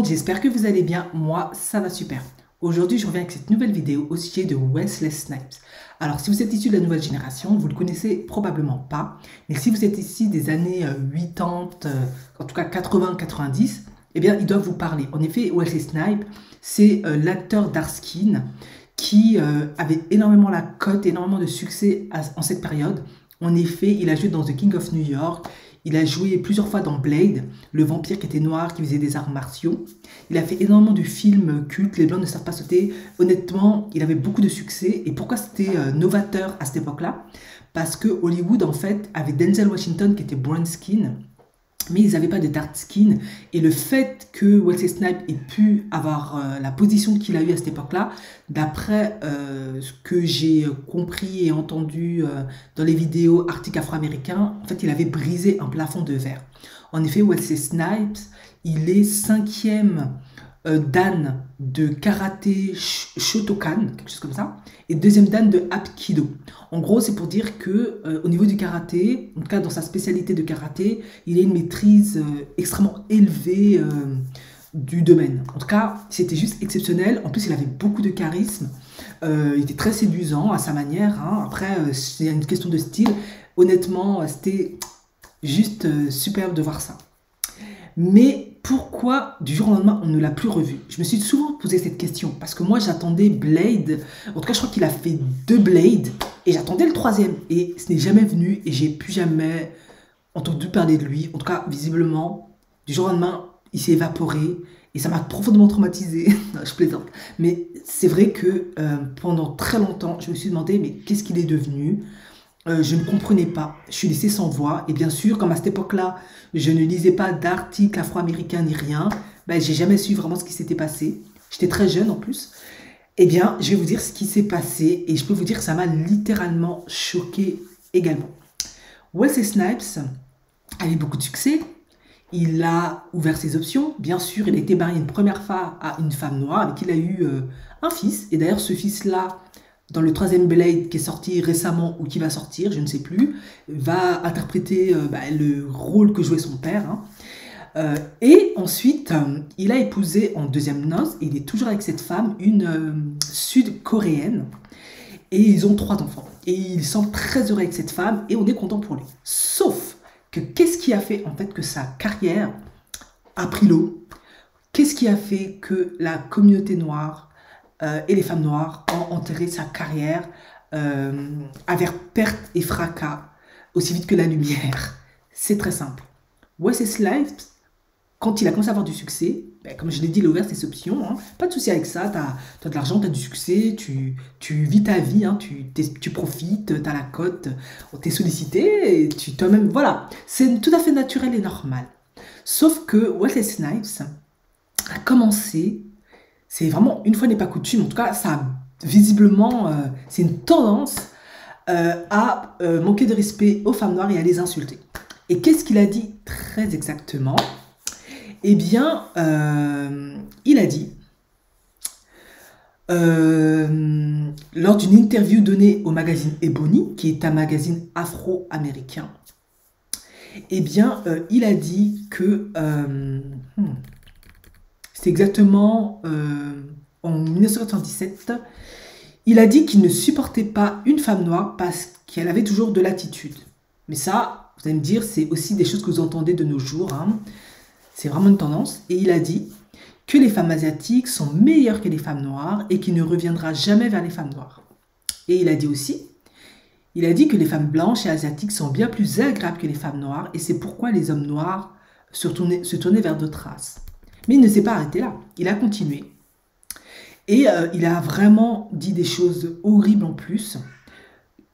monde, j'espère que vous allez bien. Moi, ça va super. Aujourd'hui, je reviens avec cette nouvelle vidéo au sujet de Wesley Snipes. Alors, si vous êtes issu de la nouvelle génération, vous ne le connaissez probablement pas. Mais si vous êtes ici des années 80, en tout cas 80-90, eh bien, ils doivent vous parler. En effet, Wesley Snipes, c'est l'acteur Darskin qui avait énormément la cote, énormément de succès en cette période. En effet, il a joué dans The King of New York. Il a joué plusieurs fois dans Blade, le vampire qui était noir, qui faisait des arts martiaux. Il a fait énormément de films cultes, Les Blancs ne savent pas sauter. Honnêtement, il avait beaucoup de succès. Et pourquoi c'était novateur à cette époque-là? Parce que Hollywood, en fait, avait Denzel Washington qui était brown skin, mais ils n'avaient pas de dark skin. Et le fait que Wesley Snipes ait pu avoir la position qu'il a eue à cette époque-là, d'après ce que j'ai compris et entendu dans les vidéos articles afro-américains, en fait, il avait brisé un plafond de verre. En effet, Wesley Snipes, il est cinquième dan de karaté Shotokan, quelque chose comme ça, et deuxième dan de Hapkido. En gros, c'est pour dire que au niveau du karaté, en tout cas dans sa spécialité de karaté, il a une maîtrise extrêmement élevée du domaine. En tout cas, c'était juste exceptionnel. En plus, il avait beaucoup de charisme. Il était très séduisant à sa manière, hein. Après, c'est une question de style. Honnêtement, c'était juste superbe de voir ça. Mais pourquoi du jour au lendemain on ne l'a plus revu? Je me suis souvent posé cette question parce que moi j'attendais Blade. En tout cas, je crois qu'il a fait 2 Blade et j'attendais le troisième et ce n'est jamais venu et j'ai plus jamais entendu parler de lui. En tout cas, visiblement, du jour au lendemain, il s'est évaporé et ça m'a profondément traumatisé. Non, je plaisante. Mais c'est vrai que pendant très longtemps, je me suis demandé mais qu'est-ce qu'il est devenu? Je ne comprenais pas, je suis laissée sans voix et bien sûr comme à cette époque-là je ne lisais pas d'articles afro-américains ni rien, ben, j'ai jamais su vraiment ce qui s'était passé, j'étais très jeune en plus. Eh bien je vais vous dire ce qui s'est passé et je peux vous dire que ça m'a littéralement choqué également. Wesley Snipes a eu beaucoup de succès, il a ouvert ses options, bien sûr il a été marié une première fois à une femme noire avec qui il a eu un fils et d'ailleurs ce fils-là, dans le troisième Blade qui est sorti récemment ou qui va sortir, je ne sais plus, va interpréter le rôle que jouait son père. Hein. Et ensuite, il a épousé en deuxième noce, et il est toujours avec cette femme, une sud-coréenne, et ils ont 3 enfants. Et il semble très heureux avec cette femme, et on est content pour lui. Sauf que qu'est-ce qui a fait en fait que sa carrière a pris l'eau? Qu'est-ce qui a fait que la communauté noire et les femmes noires ont enterré sa carrière avec perte et fracas aussi vite que la lumière? C'est très simple. Wesley Snipes, quand il a commencé à avoir du succès, ben, comme je l'ai dit, il a ouvert ses options. Hein. Pas de souci avec ça. Tu as de l'argent, tu as du succès, tu vis ta vie, hein, tu profites, tu as la cote, tu es sollicité, et toi-même. Voilà, c'est tout à fait naturel et normal. Sauf que Wesley Snipes a commencé. C'est vraiment, une fois n'est pas coutume, en tout cas, ça visiblement, c'est une tendance à manquer de respect aux femmes noires et à les insulter. Et qu'est-ce qu'il a dit très exactement? Eh bien, il a dit, lors d'une interview donnée au magazine Ebony, qui est un magazine afro-américain, eh bien, il a dit que... c'est exactement en 1977. Il a dit qu'il ne supportait pas une femme noire parce qu'elle avait toujours de l'attitude. Mais ça, vous allez me dire, c'est aussi des choses que vous entendez de nos jours. Hein. C'est vraiment une tendance. Et il a dit que les femmes asiatiques sont meilleures que les femmes noires et qu'il ne reviendra jamais vers les femmes noires. Et il a dit aussi, il a dit que les femmes blanches et asiatiques sont bien plus agréables que les femmes noires et c'est pourquoi les hommes noirs se tournaient vers d'autres races. Mais il ne s'est pas arrêté là, il a continué. Et il a vraiment dit des choses horribles en plus.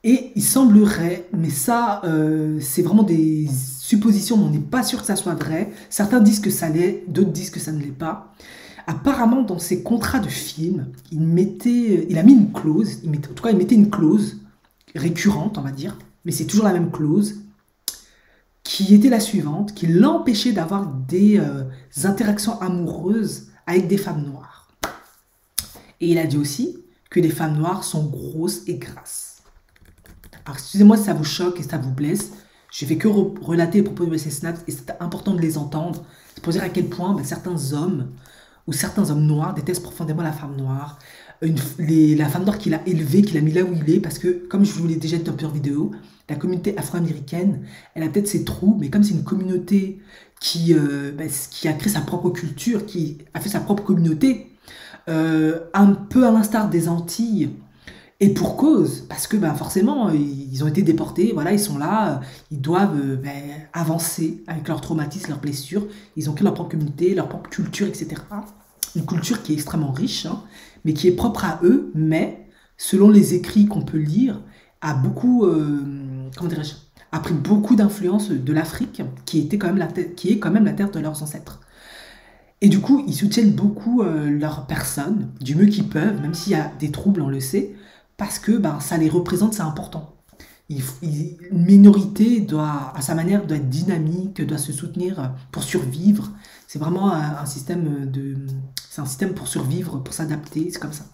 Et il semblerait, mais ça, c'est vraiment des suppositions, mais on n'est pas sûr que ça soit vrai. Certains disent que ça l'est, d'autres disent que ça ne l'est pas. Apparemment, dans ses contrats de film, il a mis une clause, en tout cas, il mettait une clause récurrente, on va dire, mais c'est toujours la même clause, qui était la suivante, qui l'empêchait d'avoir des interactions amoureuses avec des femmes noires. Et il a dit aussi que les femmes noires sont grosses et grasses. Alors, excusez-moi si ça vous choque et ça vous blesse, je ne fais que relater les propos de Wesley Snipes et c'est important de les entendre. C'est pour dire à quel point certains hommes où certains hommes noirs détestent profondément la femme noire, la femme noire qu'il a élevée, qu'il a mis là où il est, parce que, comme je vous l'ai déjà dit dans plusieurs vidéos, la communauté afro-américaine, elle a peut-être ses trous, mais comme c'est une communauté qui a créé sa propre culture, qui a fait sa propre communauté, un peu à l'instar des Antilles, et pour cause, parce que forcément, ils ont été déportés, voilà, ils sont là, ils doivent avancer avec leurs traumatismes, leurs blessures, ils ont créé leur propre communauté, leur propre culture, etc. Une culture qui est extrêmement riche, hein, mais qui est propre à eux, mais selon les écrits qu'on peut lire, a beaucoup, comment dirais-je, a pris beaucoup d'influence de l'Afrique, qui était quand même qui est quand même la terre de leurs ancêtres. Et du coup, ils soutiennent beaucoup leur personne, du mieux qu'ils peuvent, même s'il y a des troubles, on le sait, parce que ça les représente, c'est important. Une minorité doit, à sa manière, doit être dynamique, doit se soutenir pour survivre. C'est vraiment c'est un système pour survivre, pour s'adapter, c'est comme ça.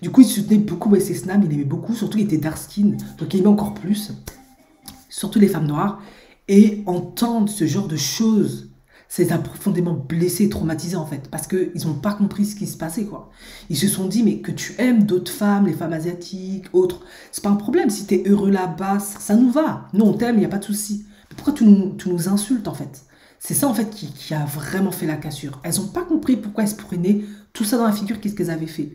Du coup, il soutenait beaucoup Wesley Snipes, il aimait beaucoup, surtout il était dark skin, donc il aimait encore plus, surtout les femmes noires. Et entendre ce genre de choses, ça les a profondément blessés et traumatisés en fait, parce qu'ils n'ont pas compris ce qui se passait quoi. Ils se sont dit, mais que tu aimes d'autres femmes, les femmes asiatiques, autres, c'est pas un problème, si tu es heureux là-bas, ça nous va. Nous on t'aime, il n'y a pas de souci. Mais pourquoi tu nous insultes en fait? C'est ça en fait qui a vraiment fait la cassure. Elles n'ont pas compris pourquoi elles se prenaient tout ça dans la figure, qu'est-ce qu'elles avaient fait.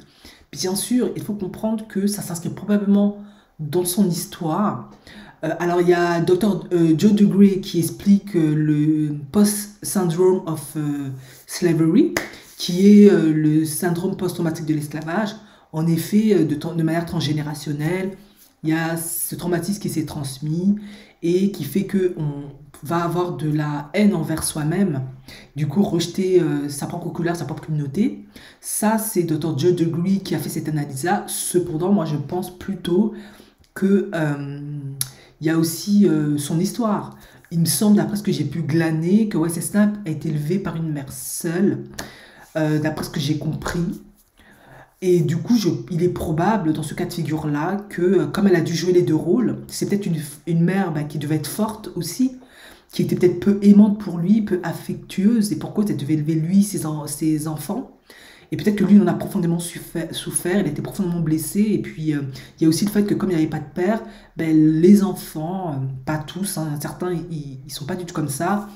Bien sûr, il faut comprendre que ça s'inscrit probablement dans son histoire. Alors, il y a Dr. Joe DeGruy qui explique le post-syndrome of slavery, qui est le syndrome post-traumatique de l'esclavage. En effet, de manière transgénérationnelle, il y a ce traumatisme qui s'est transmis et qui fait qu'on va avoir de la haine envers soi-même, du coup rejeter sa propre couleur, sa propre communauté. Ça, c'est Dr. Joe DeGruy qui a fait cette analyse-là. Cependant, moi, je pense plutôt que il y a aussi son histoire. Il me semble, d'après ce que j'ai pu glaner, que Wesley Snipes a été élevé par une mère seule, d'après ce que j'ai compris. Et du coup, il est probable, dans ce cas de figure-là, que comme elle a dû jouer les deux rôles, c'est peut-être une mère qui devait être forte aussi, qui était peut-être peu aimante pour lui, peu affectueuse, et pourquoi elle devait élever lui, ses enfants. Et peut-être que lui, il en a profondément souffert, il a été profondément blessé. Et puis, il y a aussi le fait que comme il n'y avait pas de père, les enfants, pas tous, hein, certains, ils ne sont pas du tout comme ça.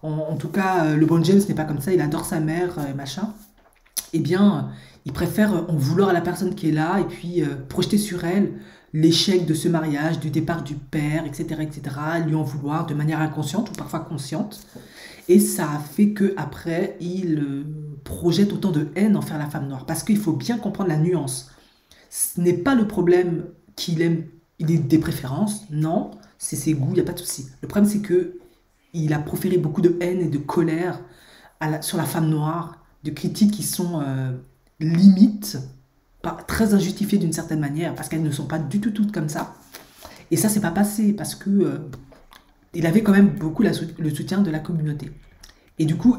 En tout cas, LeBron James n'est pas comme ça, il adore sa mère, machin. Eh bien, il préfère en vouloir à la personne qui est là et puis projeter sur elle l'échec de ce mariage, du départ du père, etc., etc., lui en vouloir de manière inconsciente ou parfois consciente. Et ça a fait qu'après, il projette autant de haine envers la femme noire. Parce qu'il faut bien comprendre la nuance. Ce n'est pas le problème qu'il aime, il a des préférences, non, c'est ses goûts, il n'y a pas de souci. Le problème, c'est que il a proféré beaucoup de haine et de colère sur la femme noire, de critiques qui sont limites, très injustifiées d'une certaine manière, parce qu'elles ne sont pas du tout toutes comme ça. Et ça, c'est pas passé, parce que il avait quand même beaucoup le soutien de la communauté. Et du coup,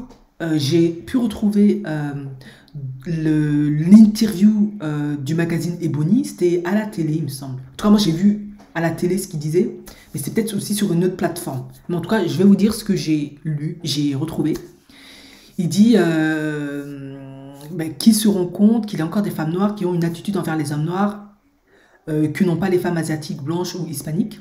j'ai pu retrouver l'interview du magazine Ebony, c'était à la télé, il me semble. En tout cas, moi, j'ai vu à la télé ce qu'il disait, mais c'était peut-être aussi sur une autre plateforme. Mais en tout cas, je vais vous dire ce que j'ai lu, j'ai retrouvé. Il dit qu'il se rend compte qu'il y a encore des femmes noires qui ont une attitude envers les hommes noirs que n'ont pas les femmes asiatiques, blanches ou hispaniques.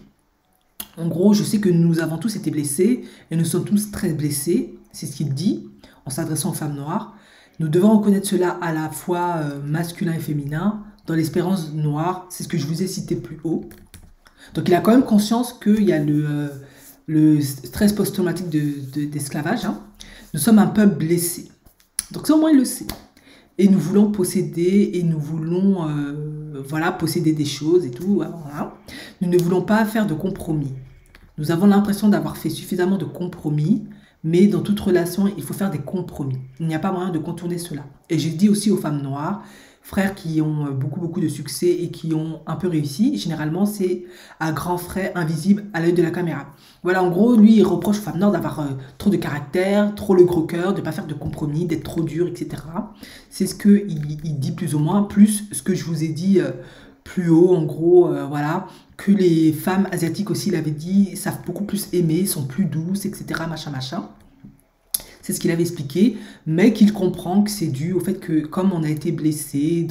En gros, je sais que nous avons tous été blessés et nous sommes tous très blessés, c'est ce qu'il dit en s'adressant aux femmes noires. Nous devons reconnaître cela à la fois masculin et féminin dans l'espérance noire, c'est ce que je vous ai cité plus haut. Donc il a quand même conscience qu'il y a le stress post-traumatique d'esclavage. Hein. Nous sommes un peuple blessé. Donc ça au moins il le sait. Et nous voulons posséder et nous voulons posséder des choses et tout. Voilà. Nous ne voulons pas faire de compromis. Nous avons l'impression d'avoir fait suffisamment de compromis, mais dans toute relation, il faut faire des compromis. Il n'y a pas moyen de contourner cela. Et j'ai dit aussi aux femmes noires, frères qui ont beaucoup de succès et qui ont un peu réussi, généralement c'est un grand frère invisible à l'œil de la caméra. Voilà, en gros, lui, il reproche aux femmes noires d'avoir trop de caractère, trop le gros cœur, de ne pas faire de compromis, d'être trop dur, etc. C'est ce qu'il dit plus ou moins, plus ce que je vous ai dit plus haut, en gros, voilà, que les femmes asiatiques aussi, il avait dit, savent beaucoup plus aimer, sont plus douces, etc., machin, machin. C'est ce qu'il avait expliqué, mais qu'il comprend que c'est dû au fait que comme on a été blessé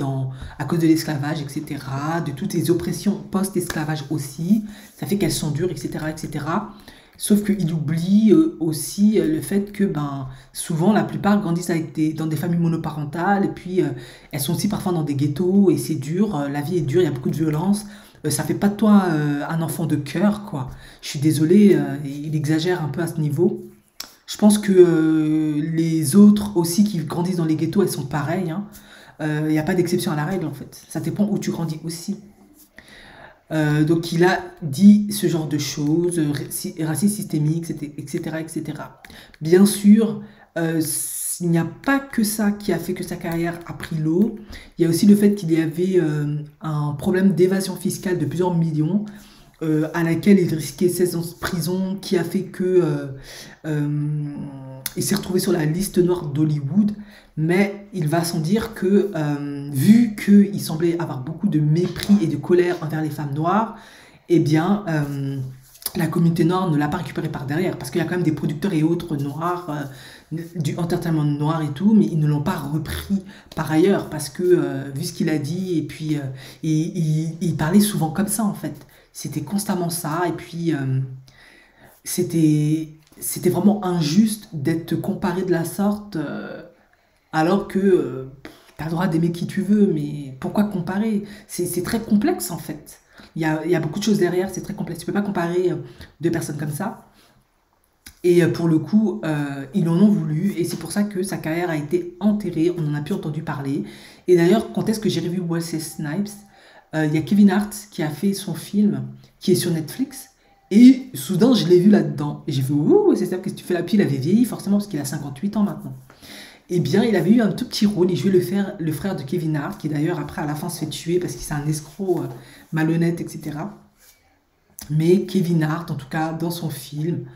à cause de l'esclavage, etc., de toutes les oppressions post-esclavage aussi, ça fait qu'elles sont dures, etc., etc. Sauf qu'il oublie aussi le fait que souvent la plupart grandissent dans des familles monoparentales et puis elles sont aussi parfois dans des ghettos et c'est dur, la vie est dure, il y a beaucoup de violence. Ça fait pas de toi un enfant de cœur, quoi. Je suis désolée, il exagère un peu à ce niveau. Je pense que les autres aussi qui grandissent dans les ghettos, elles sont pareilles, hein. Il n'y a pas d'exception à la règle en fait. Ça dépend où tu grandis aussi. Donc il a dit ce genre de choses, racisme systémique, etc., etc. Bien sûr, il n'y a pas que ça qui a fait que sa carrière a pris l'eau. Il y a aussi le fait qu'il y avait un problème d'évasion fiscale de plusieurs millions, à laquelle il risquait 16 ans de prison, qui a fait que il s'est retrouvé sur la liste noire d'Hollywood. Mais il va sans dire que, vu qu'il semblait avoir beaucoup de mépris et de colère envers les femmes noires, eh bien, la communauté noire ne l'a pas récupéré par derrière, parce qu'il y a quand même des producteurs et autres noirs, du entertainment noir et tout, mais ils ne l'ont pas repris par ailleurs, parce que, vu ce qu'il a dit, et puis, il parlait souvent comme ça, en fait. C'était constamment ça, et puis, c'était vraiment injuste d'être comparé de la sorte, alors que tu as le droit d'aimer qui tu veux, mais pourquoi comparer? C'est très complexe en fait. Il y a beaucoup de choses derrière, c'est très complexe. Tu peux pas comparer deux personnes comme ça. Et pour le coup, ils en ont voulu, et c'est pour ça que sa carrière a été enterrée, on en a plus entendu parler. Et d'ailleurs, quand est-ce que j'ai revu Wesley Snipes? Il y a Kevin Hart qui a fait son film, qui est sur Netflix, et soudain, je l'ai vu là-dedans. Et j'ai fait, ouh, c'est ça, qu'est-ce que tu fais là? Puis il avait vieilli, forcément, parce qu'il a 58 ans maintenant. Eh bien, il avait eu un tout petit rôle, il jouait le frère de Kevin Hart, qui d'ailleurs, après, à la fin, se fait tuer parce qu'il c'est un escroc malhonnête, etc. Mais Kevin Hart, en tout cas, dans son film,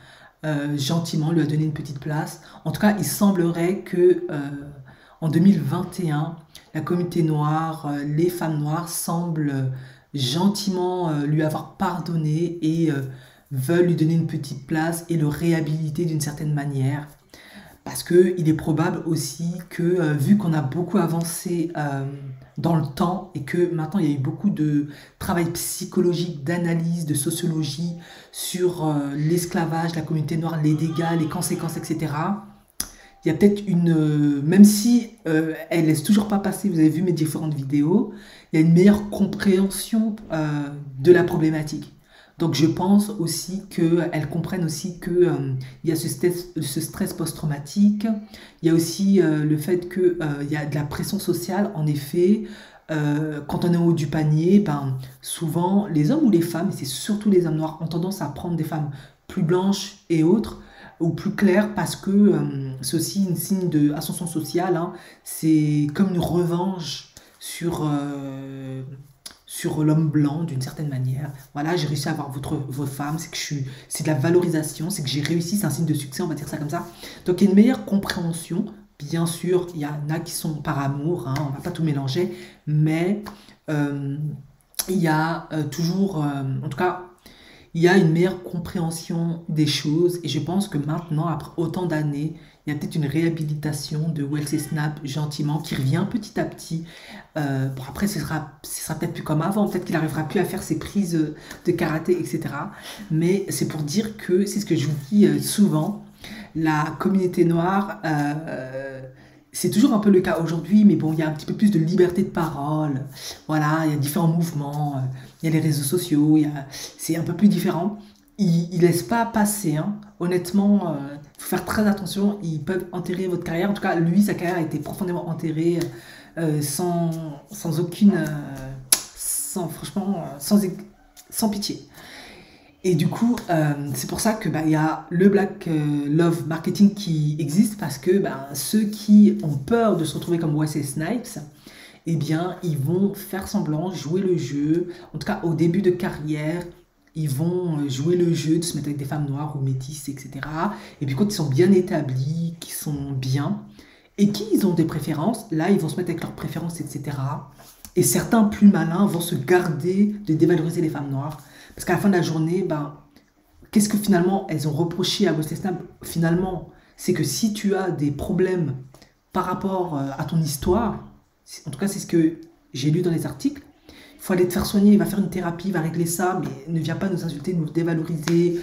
gentiment, lui a donné une petite place. En tout cas, il semblerait que en 2021, la communauté noire, les femmes noires semblent gentiment lui avoir pardonné et veulent lui donner une petite place et le réhabiliter d'une certaine manière. Parce qu'il est probable aussi que, vu qu'on a beaucoup avancé dans le temps et que maintenant il y a eu beaucoup de travail psychologique, d'analyse, de sociologie sur l'esclavage, la communauté noire, les dégâts, les conséquences, etc. Il y a peut-être même si elle laisse toujours pas passer, vous avez vu mes différentes vidéos, il y a une meilleure compréhension de la problématique. Donc je pense aussi qu'elles comprennent aussi que il y a ce stress post-traumatique, il y a aussi le fait qu'il y a de la pression sociale, en effet, quand on est au haut du panier, souvent les hommes ou les femmes, et c'est surtout les hommes noirs, ont tendance à prendre des femmes plus blanches et autres, ou plus claires, parce que c'est aussi un signe d'ascension sociale, hein. C'est comme une revanche sur l'homme blanc d'une certaine manière. Voilà, j'ai réussi à avoir votre femme, c'est de la valorisation, c'est que j'ai réussi, c'est un signe de succès, on va dire ça comme ça. Donc il y a une meilleure compréhension. Bien sûr, il y en a qui sont par amour, hein, on va pas tout mélanger, mais il y a toujours, en tout cas, il y a une meilleure compréhension des choses et je pense que maintenant, après autant d'années, il y a peut-être une réhabilitation de Wesley Snipes gentiment qui revient petit à petit. Bon, après, ce sera peut-être plus comme avant, peut-être qu'il n'arrivera plus à faire ses prises de karaté, etc. Mais c'est pour dire que, c'est ce que je vous dis souvent, la communauté noire, c'est toujours un peu le cas aujourd'hui, mais bon, il y a un petit peu plus de liberté de parole. Voilà, il y a différents mouvements, il y a les réseaux sociaux, c'est un peu plus différent. Ils ne laissent pas passer, hein. Honnêtement, il faut faire très attention, ils peuvent enterrer votre carrière. En tout cas, lui, sa carrière a été profondément enterrée, sans aucune... franchement, sans pitié. Et du coup, c'est pour ça que il y a le Black Love Marketing qui existe parce que ceux qui ont peur de se retrouver comme Wesley Snipes, eh bien, ils vont faire semblant, jouer le jeu. En tout cas, au début de carrière, ils vont jouer le jeu de se mettre avec des femmes noires ou métisses, etc. Et puis quand ils sont bien établis, qu'ils sont bien, et qu'ils ont des préférences, là, ils vont se mettre avec leurs préférences, etc. Et certains plus malins vont se garder de dévaloriser les femmes noires. Parce qu'à la fin de la journée, qu'est-ce que finalement elles ont reproché à Wesley Snipes? Finalement, c'est que si tu as des problèmes par rapport à ton histoire, en tout cas c'est ce que j'ai lu dans les articles, il faut aller te faire soigner, il va faire une thérapie, il va régler ça, mais ne viens pas nous insulter, nous dévaloriser,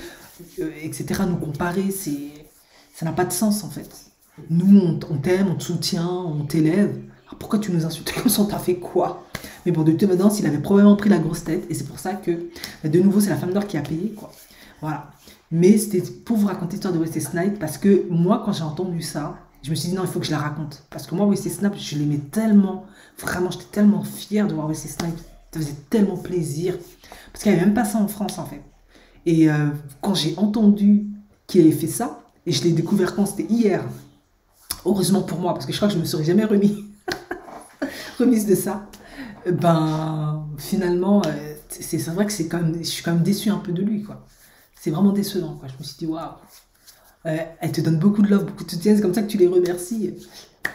etc., nous comparer, ça n'a pas de sens en fait. Nous, on t'aime, on te soutient, on t'élève. Alors pourquoi tu nous insultes comme ça, on t'a fait quoi? Mais bon, de toute évidence, il avait probablement pris la grosse tête, et c'est pour ça que, de nouveau, c'est la femme d'or qui a payé, quoi. Voilà. Mais c'était pour vous raconter l'histoire de Wesley Snipes, parce que moi, quand j'ai entendu ça, je me suis dit non, il faut que je la raconte. Parce que moi, Wesley Snipes, je l'aimais tellement, vraiment, j'étais tellement fière de voir Wesley Snipes, ça faisait tellement plaisir. Parce qu'il n'y avait même pas ça en France, en fait. Et quand j'ai entendu qu'il avait fait ça, et je l'ai découvert quand c'était hier, heureusement pour moi, parce que je crois que je me serais jamais remise de ça, ben finalement, c'est vrai que c'est quand même, je suis quand même déçue un peu de lui, quoi. C'est vraiment décevant, quoi. Je me suis dit, waouh, elle te donne beaucoup de love, beaucoup de soutien, c'est comme ça que tu les remercies.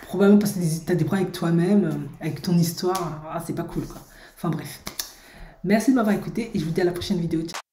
Probablement parce que tu as des problèmes avec toi-même, avec ton histoire, ah, c'est pas cool, quoi. Enfin bref. Merci de m'avoir écouté et je vous dis à la prochaine vidéo. Ciao.